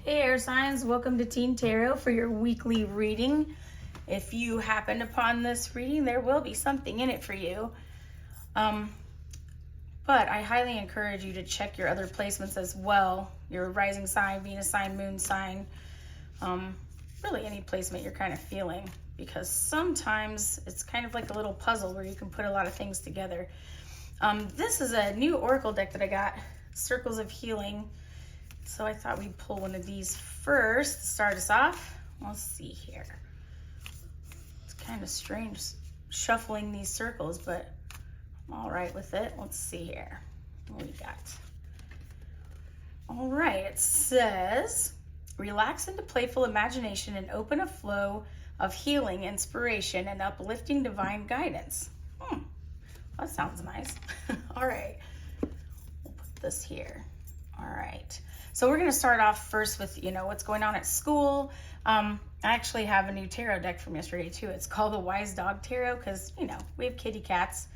Hey air signs, welcome to Teen Tarot for your weekly reading. If you happened upon this reading, there will be something in it for you. But I highly encourage you to check your other placements as well. Your rising sign, Venus sign, moon sign, really any placement you're kind of feeling, because sometimes it's kind of like a little puzzle where you can put a lot of things together. This is a new oracle deck that I got, Circles of Healing. So I thought we'd pull one of these first to start us off. Let's see here. It's kind of strange shuffling these circles, but I'm all right with it. Let's see here. What we got? All right, it says, relax into playful imagination and open a flow of healing, inspiration, and uplifting divine guidance. That sounds nice. All right, we'll put this here. All right. So we're going to start off first with, what's going on at school. I actually have a new tarot deck from yesterday too. It's called the Wise Dog Tarot because, we have kitty cats.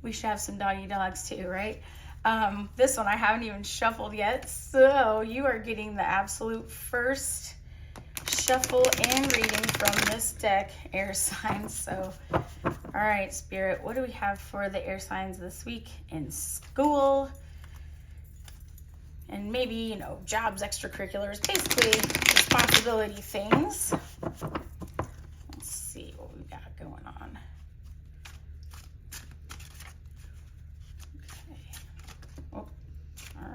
We should have some doggy dogs too, right? This one I haven't even shuffled yet. So you are getting the absolute first shuffle and reading from this deck, air signs. So, all right, Spirit, what do we have for the air signs this week in school? And maybe, jobs, extracurriculars, basically responsibility things. Let's see what we got going on. Okay. Oh, all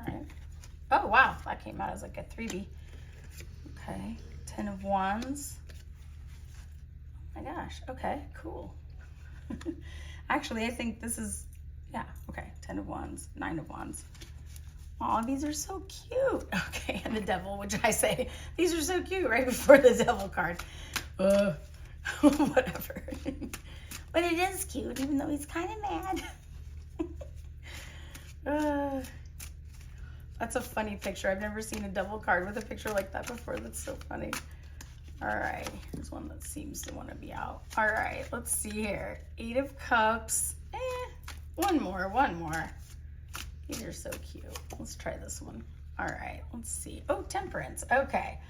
right. Oh, wow. That came out as like a 3B. Okay. 10 of Wands. Oh my gosh. Okay, cool. Actually, I think this is, yeah, okay. 10 of Wands, 9 of Wands. Oh, these are so cute. Okay, and the devil, which I say, these are so cute right before the devil card. Whatever. But it is cute, even though he's kind of mad. That's a funny picture. I've never seen a devil card with a picture like that before. That's so funny. All right, here's one that seems to want to be out. All right, let's see here. 8 of Cups. One more. These are so cute. Let's try this one. All right, let's see. Oh, Temperance. Okay.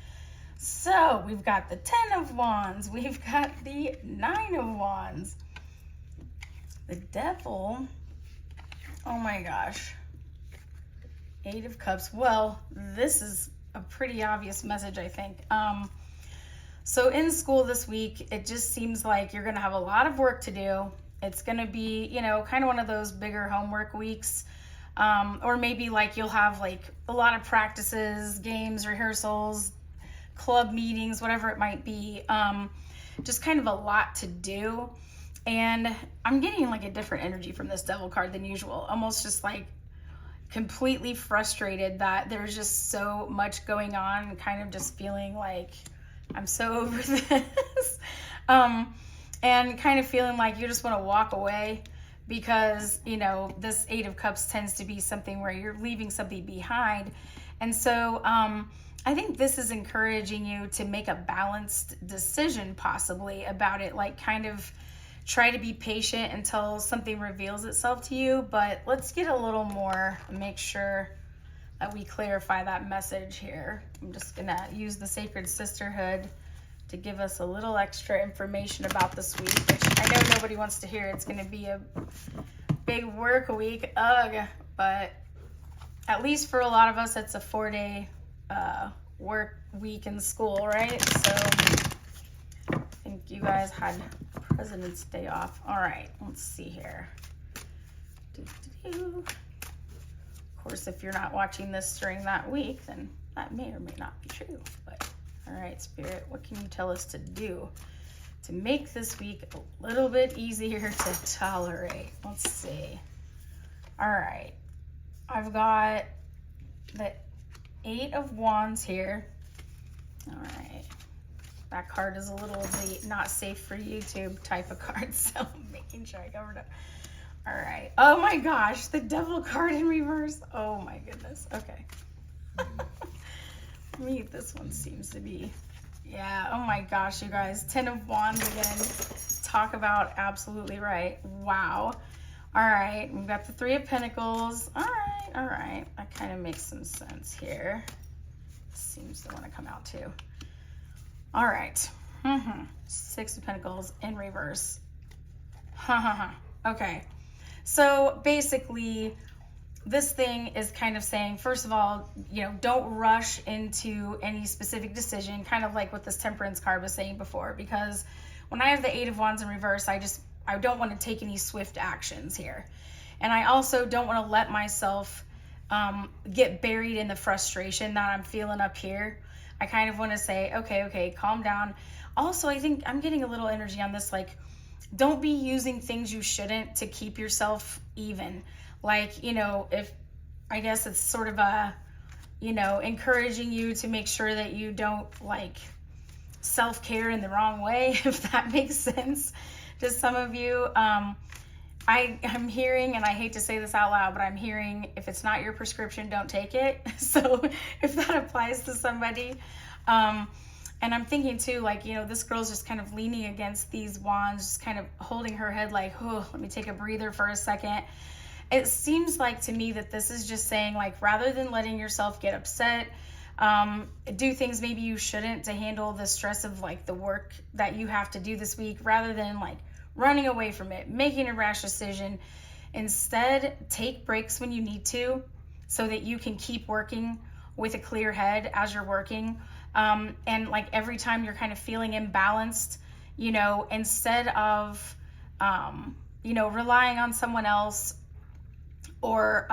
So we've got the 10 of Wands. We've got the 9 of Wands. The Devil. Oh my gosh. 8 of Cups. Well, this is a pretty obvious message, I think. So in school this week, it just seems like you're going to have a lot of work to do. It's going to be, kind of one of those bigger homework weeks. Or maybe like you'll have like a lot of practices, games, rehearsals, club meetings, whatever it might be. Just kind of a lot to do. And I'm getting like a different energy from this devil card than usual. Almost just like completely frustrated that there's just so much going on and kind of just feeling like I'm so over this. And kind of feeling like you just want to walk away. Because, this 8 of Cups tends to be something where you're leaving something behind. And so I think this is encouraging you to make a balanced decision possibly about it. Like kind of try to be patient until something reveals itself to you. But let's get a little more, make sure that we clarify that message here. I'm just going to use the Sacred Sisterhood to give us a little extra information about this week, which I know nobody wants to hear. It's going to be a big work week, but at least for a lot of us, it's a 4-day work week in school, right? So I think you guys had President's Day off. All right, let's see here. Of course, if you're not watching this during that week, then that may or may not be true, but all right, Spirit, what can you tell us to do to make this week a little bit easier to tolerate? Let's see. All right. I've got the 8 of Wands here. All right. That card is a little the not safe for YouTube type of card, so I'm making sure I covered it. All right. Oh my gosh, the Devil card in reverse. Oh my goodness. Okay. This one seems to be, yeah, oh my gosh, you guys, 10 of Wands again. Talk about absolutely right. Wow. All right, we've got the 3 of Pentacles. All right, that kind of makes some sense here. seems to want to come out too. All right. 6 of Pentacles in reverse. Okay. So basically, this thing is kind of saying, first of all, you know, don't rush into any specific decision, kind of like what this Temperance card was saying before, because when I have the 8 of Wands in reverse, I don't want to take any swift actions here. And I also don't want to let myself get buried in the frustration that I'm feeling up here. I kind of want to say, okay, calm down. Also, I think I'm getting a little energy on this, like, don't be using things you shouldn't to keep yourself even. Like, you know, if, I guess it's sort of a, you know, encouraging you to make sure that you don't, like, self-care in the wrong way, if that makes sense to some of you. I'm hearing, and I hate to say this out loud, but I'm hearing, if it's not your prescription, don't take it. So if that applies to somebody, and I'm thinking too, like, you know, this girl's just kind of leaning against these wands, just kind of holding her head like, oh, let me take a breather for a second. It seems like to me that this is just saying, like, rather than letting yourself get upset, do things maybe you shouldn't to handle the stress of, like, the work that you have to do this week, rather than, like, running away from it, making a rash decision. Instead, take breaks when you need to so that you can keep working with a clear head as you're working. And, like, every time you're kind of feeling imbalanced, you know, instead of, you know, relying on someone else or,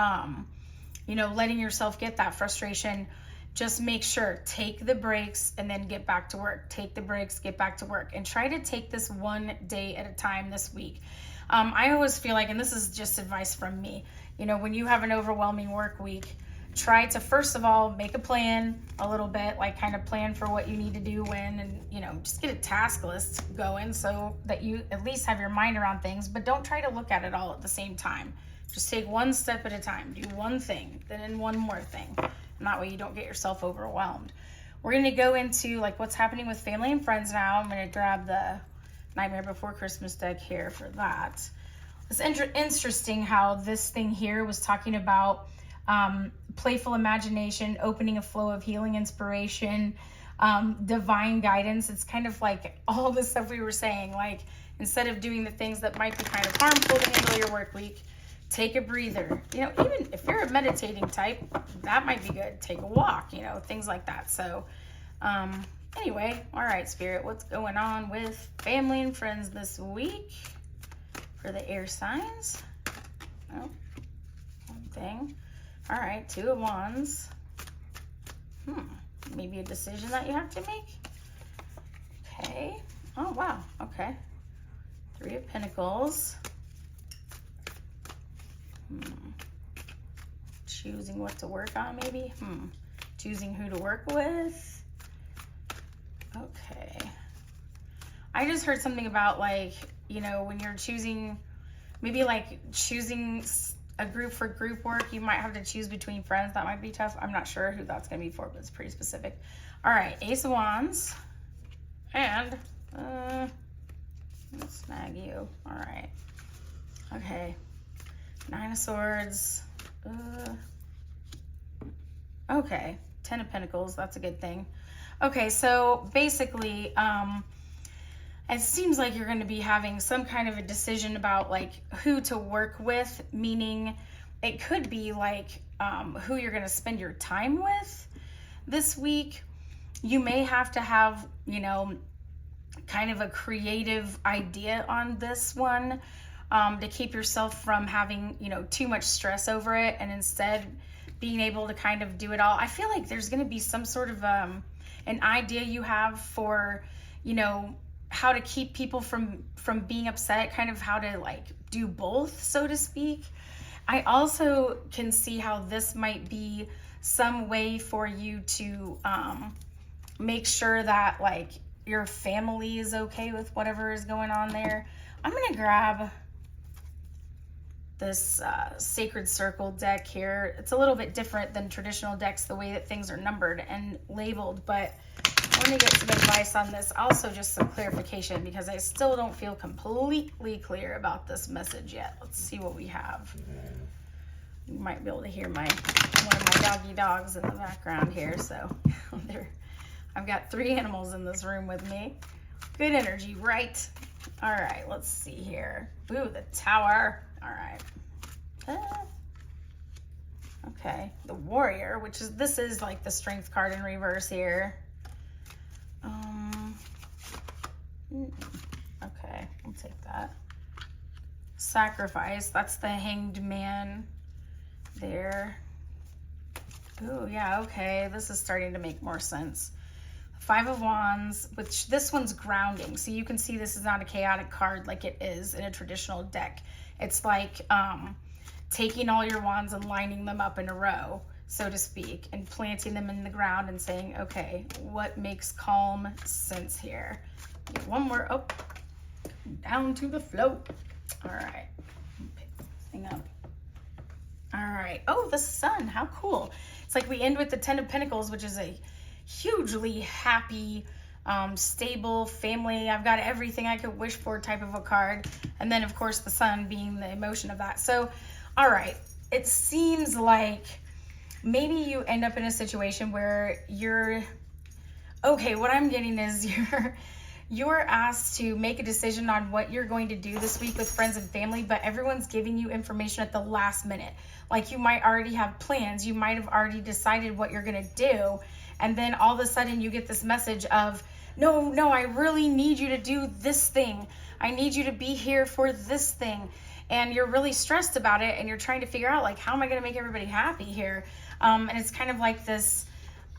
you know, letting yourself get that frustration, just make sure, take the breaks and then get back to work. Take the breaks, get back to work, and try to take this one day at a time this week. I always feel like, and this is just advice from me, you know, when you have an overwhelming work week, try to, first of all, make a plan a little bit, like kind of plan for what you need to do when, and, you know, just get a task list going so that you at least have your mind around things, but don't try to look at it all at the same time. Just take one step at a time. Do one thing, then one more thing. And that way you don't get yourself overwhelmed. We're going to go into, like, what's happening with family and friends now. I'm going to grab the Nightmare Before Christmas deck here for that. It's interesting how this thing here was talking about playful imagination, opening a flow of healing inspiration, divine guidance. It's kind of like all the stuff we were saying, like, instead of doing the things that might be kind of harmful to handle your work week, take a breather. You know, even if you're a meditating type, that might be good. Take a walk, you know, things like that. So anyway, all right, Spirit, what's going on with family and friends this week for the air signs? Oh, one thing. All right, 2 of Wands. Maybe a decision that you have to make. Okay. Oh, wow. Okay. 3 of Pentacles. Choosing what to work on, maybe. Choosing who to work with. Okay. I just heard something about, like, you know, when you're choosing, maybe like choosing a group for group work, you might have to choose between friends. That might be tough. I'm not sure who that's going to be for, but it's pretty specific. All right, Ace of Wands. And, let's snag you. All right. Okay. 9 of Swords. Okay. 10 of Pentacles. That's a good thing. Okay, so basically, it seems like you're going to be having some kind of a decision about, like, who to work with, meaning it could be like who you're going to spend your time with this week. You may have to have, you know, kind of a creative idea on this one to keep yourself from having, you know, too much stress over it, and instead being able to kind of do it all. I feel like there's going to be some sort of an idea you have for, you know, how to keep people from being upset, kind of how to, like, do both, so to speak. I also can see how this might be some way for you to make sure that, like, your family is okay with whatever is going on there. I'm going to grab this Sacred Circle deck here. It's a little bit different than traditional decks, the way that things are numbered and labeled, but let me get some advice on this. Also, just some clarification, because I still don't feel completely clear about this message yet. Let's see what we have. You might be able to hear one of my doggy dogs in the background here. So I've got 3 animals in this room with me. Good energy, right? All right, let's see here. Ooh, the Tower. All right. Okay, the Warrior, this is like the Strength card in reverse here. Okay, I'll take that. Sacrifice, that's the Hanged Man there. Ooh, yeah, okay, this is starting to make more sense. 5 of Wands, which this one's grounding. So you can see this is not a chaotic card like it is in a traditional deck. It's like taking all your wands and lining them up in a row, so to speak, and planting them in the ground and saying, okay, what makes calm sense here? Get one more up, down to the float. All right, pick this thing up. All right, oh, the Sun, how cool. It's like we end with the 10 of Pentacles, which is a hugely happy, stable family. I've got everything I could wish for type of a card. And then of course the Sun being the emotion of that. So, all right, it seems like maybe you end up in a situation where what I'm getting is you're asked to make a decision on what you're going to do this week with friends and family, but everyone's giving you information at the last minute. Like you might already have plans. You might have already decided what you're going to do. And then all of a sudden you get this message of, no, I really need you to do this thing. I need you to be here for this thing. And you're really stressed about it. And you're trying to figure out, like, how am I going to make everybody happy here? And it's kind of like this,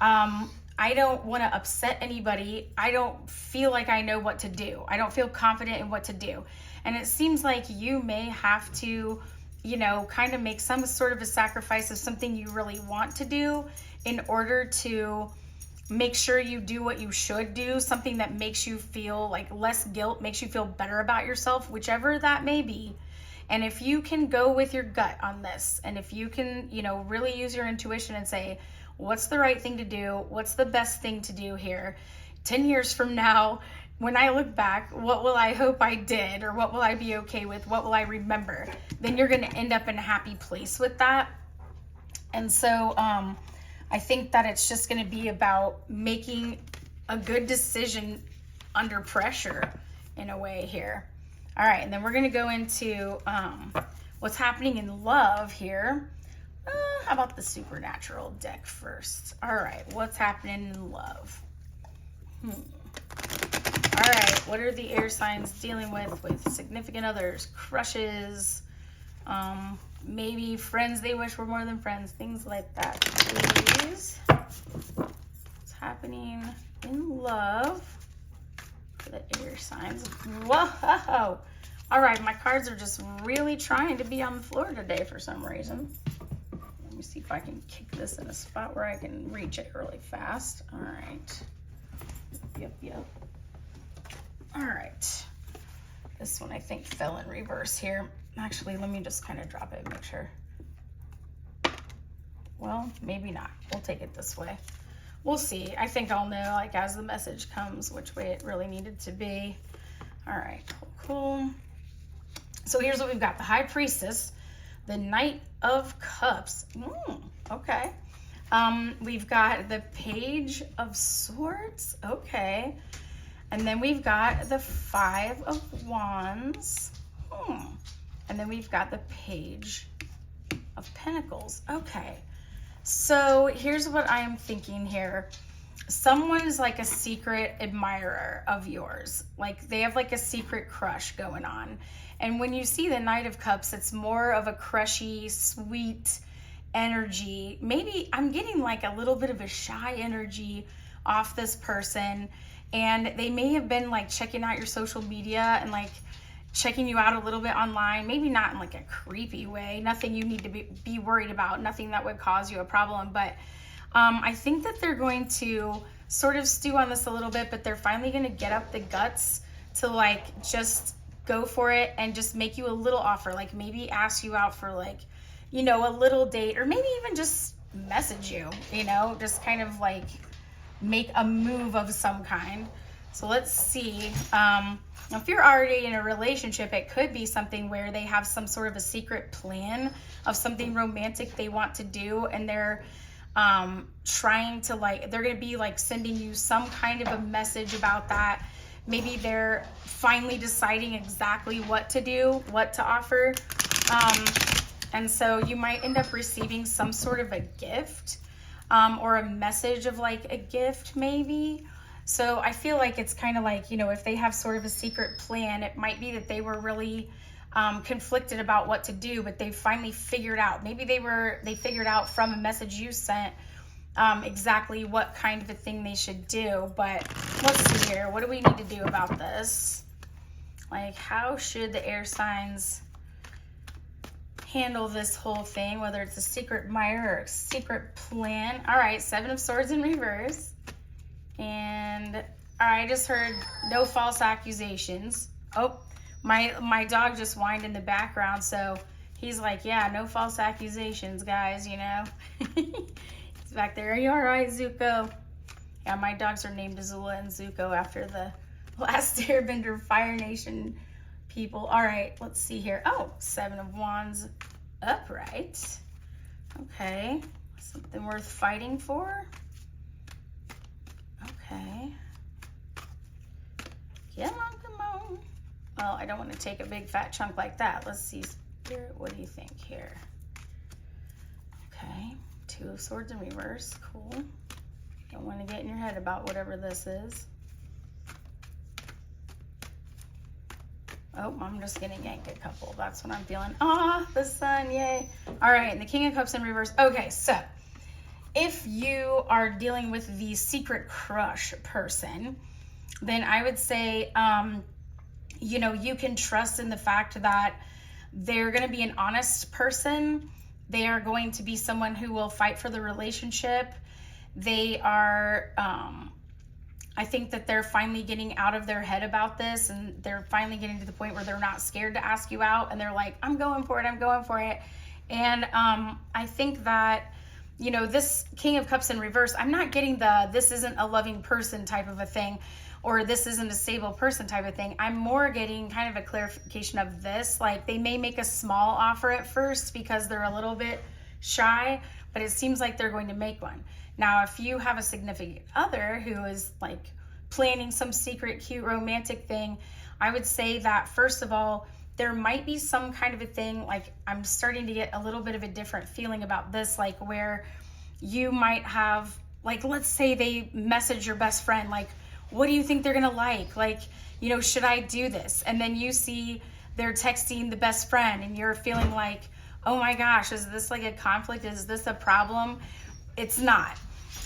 I don't want to upset anybody. I don't feel like I know what to do. I don't feel confident in what to do. And it seems like you may have to, kind of make some sort of a sacrifice of something you really want to do in order to make sure you do what you should do, something that makes you feel like less guilt, makes you feel better about yourself, whichever that may be. And if you can go with your gut on this, and if you can, really use your intuition and say, what's the right thing to do? What's the best thing to do here? 10 years from now, when I look back, what will I hope I did? Or what will I be okay with? What will I remember? Then you're going to end up in a happy place with that. And so, I think that it's just going to be about making a good decision under pressure in a way here. All right, and then we're going to go into what's happening in love here. How about the supernatural deck first? All right, what's happening in love? All right, what are the air signs dealing with significant others, crushes, maybe friends they wish were more than friends, things like that, please. What's happening in love for the air signs? Whoa! All right, my cards are just really trying to be on the floor today for some reason. Let me see if I can kick this in a spot where I can reach it really fast. All right. Yep. All right. This one I think fell in reverse here. Actually, let me just kind of drop it and make sure. Well, maybe not. We'll take it this way. We'll see. I think I'll know, like, as the message comes, which way it really needed to be. All right, cool. So here's what we've got. The High Priestess, the Knight of Cups. Okay. We've got the Page of Swords. Okay. And then we've got the 5 of Wands. And then we've got the Page of Pentacles. Okay. So here's what I am thinking here. Someone is like a secret admirer of yours. Like they have like a secret crush going on. And when you see the Knight of Cups, it's more of a crushy, sweet energy. Maybe I'm getting like a little bit of a shy energy off this person. And they may have been like checking out your social media and like checking you out a little bit online, maybe not in like a creepy way, nothing you need to be worried about, nothing that would cause you a problem. But I think that they're going to sort of stew on this a little bit, but they're finally going to get up the guts to like just go for it and just make you a little offer, like maybe ask you out for like, you know, a little date, or maybe even just message you, you know, just kind of like make a move of some kind. So let's see. If you're already in a relationship, it could be something where they have some sort of a secret plan of something romantic they want to do, and they're trying to, like, they're going to be like sending you some kind of a message about that. Maybe they're finally deciding exactly what to do, what to offer. And so you might end up receiving some sort of a gift, or a message of like a gift maybe. So I feel like it's kind of like, you know, if they have sort of a secret plan, it might be that they were really conflicted about what to do, but they finally figured out. Maybe they figured out from a message you sent exactly what kind of a thing they should do. But let's see here. What do we need to do about this? Like, how should the air signs handle this whole thing, whether it's a secret admirer or a secret plan? All right, 7 of Swords in reverse. And all right, I just heard no false accusations. Oh, my dog just whined in the background, so he's like, yeah, no false accusations, guys, you know. He's back there. Are you all right, Zuko? Yeah, my dogs are named Azula and Zuko after the last Airbender Fire Nation people. All right, let's see here. Oh, 7 of Wands upright. Okay, something worth fighting for. Okay. Come on, come on. Well, I don't want to take a big fat chunk like that. Let's see, Spirit, what do you think here? Okay, 2 of Swords in reverse. Cool. Don't want to get in your head about whatever this is. Oh, I'm just gonna yank a couple. That's what I'm feeling. Ah, the Sun, yay. All right, and the King of Cups in reverse. Okay, so if you are dealing with the secret crush person, then I would say, you know, you can trust in the fact that they're going to be an honest person. They are going to be someone who will fight for the relationship. They are, I think that they're finally getting out of their head about this, and they're finally getting to the point where they're not scared to ask you out, and they're like, I'm going for it, I'm going for it. And I think that, you know, this King of Cups in reverse, I'm not getting the this isn't a loving person type of a thing, or this isn't a stable person type of thing. I'm more getting kind of a clarification of this. Like, they may make a small offer at first because they're a little bit shy, but it seems like they're going to make one. Now, if you have a significant other who is like planning some secret, cute, romantic thing, I would say that, first of all, there might be some kind of a thing, like, I'm starting to get a little bit of a different feeling about this, like where you might have, like, let's say they message your best friend, like, what do you think they're gonna like? Like, you know, should I do this? And then you see they're texting the best friend and you're feeling like, oh my gosh, is this like a conflict? Is this a problem? It's not.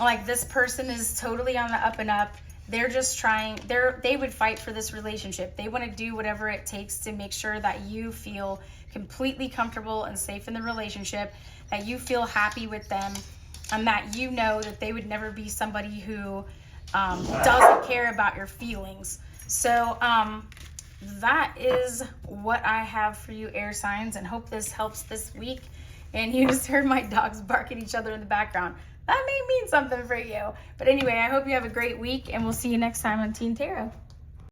Like, this person is totally on the up and up. They're just trying, they would fight for this relationship. They want to do whatever it takes to make sure that you feel completely comfortable and safe in the relationship, that you feel happy with them, and that you know that they would never be somebody who doesn't care about your feelings. So that is what I have for you, air signs, and hope this helps this week. And you just heard my dogs bark at each other in the background. That may mean something for you. But anyway, I hope you have a great week, and we'll see you next time on Teen Tarot.